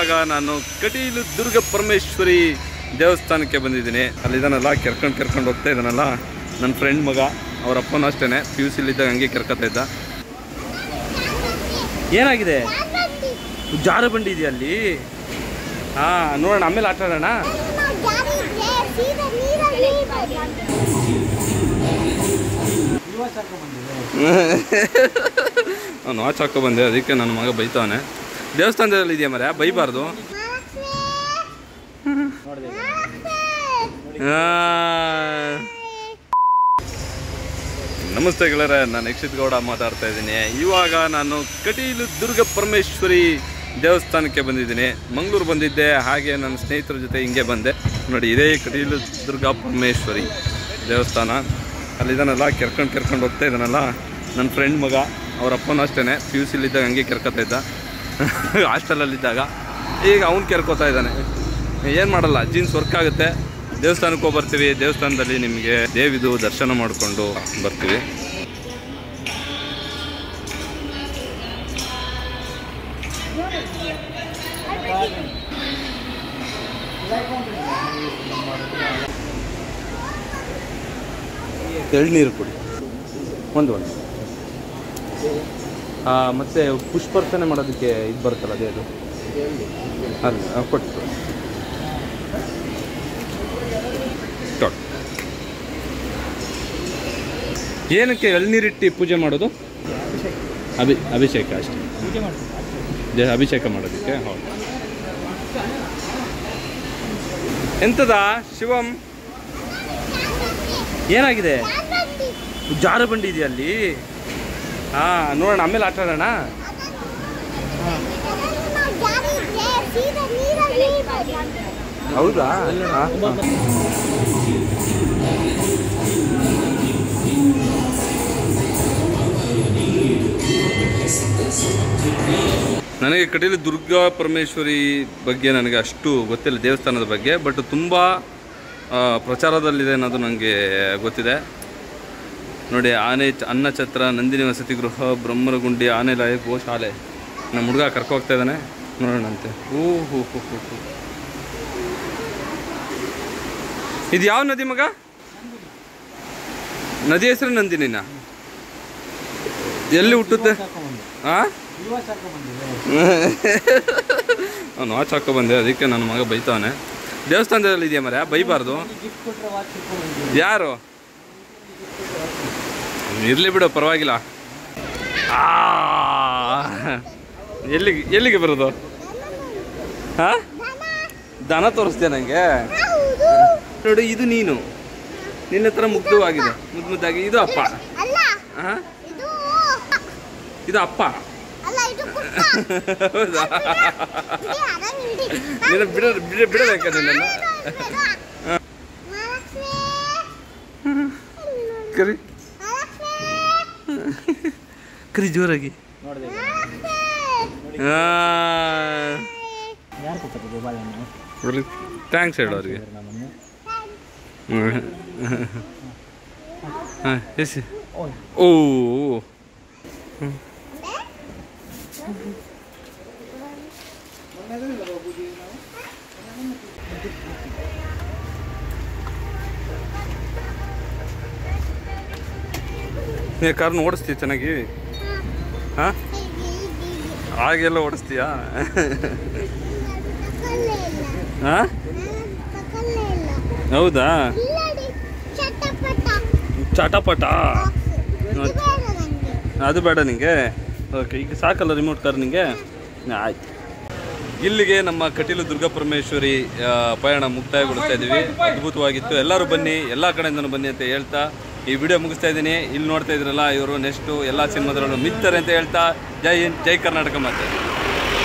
ಇವಾಗ ನಾನು ಕಟೀಲು ದುರ್ಗ ಪರಮೇಶ್ವರಿ ದೇವಸ್ಥಾನಕ್ಕೆ ಬಂದಿದ್ದೀನಿ. ಅಲ್ಲಿದ್ದಾನಲ್ಲ ಕರ್ಕೊಂಡು ಹೋಗ್ತಾ ಇದ್ದಾನಲ್ಲ ನನ್ನ ಫ್ರೆಂಡ್ ಮಗ, ಅವ್ರ ಅಪ್ಪನೂ ಅಷ್ಟೇ PUC ಇದ್ದಾಗ ಹಂಗೆ ಕರ್ಕೊತಾ ಇದ್ದ. ಏನಾಗಿದೆ? ಜಾರು ಬಂಡಿ ಇದೆಯಾ ಅಲ್ಲಿ? ಹಾಂ, ನೋಡೋಣ, ಆಮೇಲೆ ಆಟ ಆಡೋಣ. ನಾನು ವಾಚ್ ಹಾಕೋ ಬಂದೆ, ಅದಕ್ಕೆ ನನ್ನ ಮಗ ಬೈತಾವನೆ. ದೇವಸ್ಥಾನದಲ್ಲಿ ಇದೆಯಾ ಮರ, ಬೈಬಾರ್ದು. ನಮಸ್ತೆ ಗೆಳೆಯರೆ, ನಾನು ಯಕ್ಷಿತ್ ಗೌಡ ಮಾತಾಡ್ತಾ ಇದ್ದೀನಿ. ಇವಾಗ ನಾನು ಕಟೀಲು ದುರ್ಗ ಪರಮೇಶ್ವರಿ ದೇವಸ್ಥಾನಕ್ಕೆ ಬಂದಿದ್ದೀನಿ. ಮಂಗಳೂರು ಬಂದಿದ್ದೆ, ಹಾಗೆ ನನ್ನ ಸ್ನೇಹಿತರ ಜೊತೆ ಹಿಂಗೆ ಬಂದೆ. ನೋಡಿ, ಇದೇ ಕಟೀಲು ದುರ್ಗ ಪರಮೇಶ್ವರಿ ದೇವಸ್ಥಾನ. ಅಲ್ಲಿದ್ದಾನಲ್ಲ ಕರ್ಕೊಂಡು ಹೋಗ್ತಾ ಇದ್ದಾನಲ್ಲ ನನ್ನ ಫ್ರೆಂಡ್ ಮಗ, ಅವ್ರ ಅಪ್ಪನೂ ಅಷ್ಟೇ PUC ಇದ್ದಾಗ ಹಂಗೆ ಕರ್ಕೊತಾ ಇದ್ದ ಹಾಸ್ಟೆಲಲ್ಲಿದ್ದಾಗ. ಈಗ ಅವ್ನು ಕರ್ಕೋತಾ ಇದ್ದಾನೆ. ಏನು ಮಾಡಲ್ಲ, ಜೀನ್ಸ್ ವರ್ಕ್ ಆಗುತ್ತೆ. ದೇವಸ್ಥಾನಕ್ಕೆ ಹೋಗಿ ಬರ್ತೀವಿ. ದೇವಸ್ಥಾನದಲ್ಲಿ ನಿಮಗೆ ದೇವಿದು ದರ್ಶನ ಮಾಡಿಕೊಂಡು ಬರ್ತೀವಿ. ಎಳ್ನೀರು ಕೊಡಿ ಒಂದು. ಮತ್ತು ಪುಷ್ಪಾರ್ಚನೆ ಮಾಡೋದಕ್ಕೆ ಇದು ಬರುತ್ತಲ್ಲ, ಅದೇ ಅದು ಅಲ್ಲಿ ಕೊಟ್ಟು ಏನಕ್ಕೆ ಎಳ್ನೀರಿಟ್ಟು ಪೂಜೆ ಮಾಡೋದು? ಅಭಿಷೇಕ ಅಷ್ಟೇ, ಅಭಿಷೇಕ ಮಾಡೋದಕ್ಕೆ. ಹೌದು. ಎಂತದ ಶಿವಂ? ಏನಾಗಿದೆ? ಜಾರು ಬಂಡಿ ಇದೆಯಾ ಅಲ್ಲಿ? ಹಾಂ, ನೋಡೋಣ, ಆಮೇಲೆ ಆಟ ಆಡೋಣ. ಹೌದಾ? ನನಗೆ ಕಟೀಲು ದುರ್ಗಾ ಪರಮೇಶ್ವರಿ ಬಗ್ಗೆ ನನಗೆ ಅಷ್ಟು ಗೊತ್ತಿಲ್ಲ, ದೇವಸ್ಥಾನದ ಬಗ್ಗೆ. ಬಟ್ ತುಂಬ ಪ್ರಚಾರದಲ್ಲಿದೆ ಅನ್ನೋದು ನನಗೆ ಗೊತ್ತಿದೆ. ನೋಡಿ, ಆನೆ ಅನ್ನಛತ್ರ, ನಂದಿನಿ ವಸತಿ ಗೃಹ, ಬ್ರಹ್ಮರಗುಂಡಿ, ಆನೆಲಾಯ, ಗೋಶಾಲೆ. ನಮ್ಮ ಹುಡುಗ ಕರ್ಕೊ ಹೋಗ್ತಾ ಇದ್ದಾನೆ, ನೋಡೋಣಂತೆ. ಹೋ. ಇದು ಯಾವ ನದಿ ಮಗ? ನದಿ ಹೆಸರು ನಂದಿನಿನ? ಎಲ್ಲಿ ಹುಟ್ಟುತ್ತೆ? ಹಾಂ, ನಾನು ವಾಚ್ ಹಾಕೋ ಬಂದೆ, ಅದಕ್ಕೆ ನನ್ನ ಮಗ ಬೈತಾವನೆ. ದೇವಸ್ಥಾನದಲ್ಲಿ ಇದೆಯಾ ಮರ, ಬೈಬಾರ್ದು. ಯಾರು? ಇರಲಿ ಬಿಡು, ಪರವಾಗಿಲ್ಲ. ಎಲ್ಲಿಗೆ ಬರೋದು? ಹಾಂ, ದನ ತೋರಿಸ್ತೀಯ ನನಗೆ? ನೋಡಿ, ಇದು ನೀನು, ನಿನ್ನ ಹತ್ರ ಮುಗ್ಧವಾಗಿದೆ, ಮುದ್ದಾಗಿ. ಇದು ಅಪ್ಪ. ಹಾಂ, ಇದು ಅಪ್ಪ. ಹೌದಾ? ನಿನ್ನ ಬಿಡಬೇಕ ನಿನ್ನನ್ನು? ಕರಿ ಜೋರಾಗಿ. ಥ್ಯಾಂಕ್ಸ್ ಹೇಳು ಅವ್ರಿಗೆ. ಹಾಂ, ಎಸಿ. ಓ, ನೀ ಕಾರ್ನ ಓಡಿಸ್ತೀಯ ಚೆನ್ನಾಗಿ? ಹಾಂ, ಹಾಗೆಲ್ಲ ಓಡಿಸ್ತೀಯಾ? ಹಾಂ, ಹೌದಾ? ಚಟಪಟ ಅದು ಬೇಡ ನಿಂಗೆ? ಓಕೆ, ಈಗ ಸಾಕಲ್ಲ ರಿಮೋಟ್ ಕಾರ್ ನಿಂಗೆ? ಆಯ್ತು. ಇಲ್ಲಿಗೆ ನಮ್ಮ ಕಟೀಲು ದುರ್ಗಾ ಪರಮೇಶ್ವರಿ ಪಯಣ ಮುಕ್ತಾಯಗೊಳಿಸ್ತಾ ಇದ್ದೀವಿ. ಅದ್ಭುತವಾಗಿತ್ತು. ಎಲ್ಲರೂ ಬನ್ನಿ, ಎಲ್ಲ ಕಡೆಯಿಂದನೂ ಬನ್ನಿ ಅಂತ ಹೇಳ್ತಾ ಈ ವಿಡಿಯೋ ಮುಗಿಸ್ತಾ ಇದ್ದೀನಿ. ಇಲ್ಲಿ ನೋಡ್ತಾ ಇದ್ರಲ್ಲ, ಇವರು ನೆಕ್ಸ್ಟು ಎಲ್ಲ ಸಿನಿಮಾದಲ್ಲೂ ಮಿತ್ತಾರೆ ಅಂತ ಹೇಳ್ತಾ, ಜೈ ಹಿಂದ್, ಜೈ ಕರ್ನಾಟಕ. ಮತ್ತೆ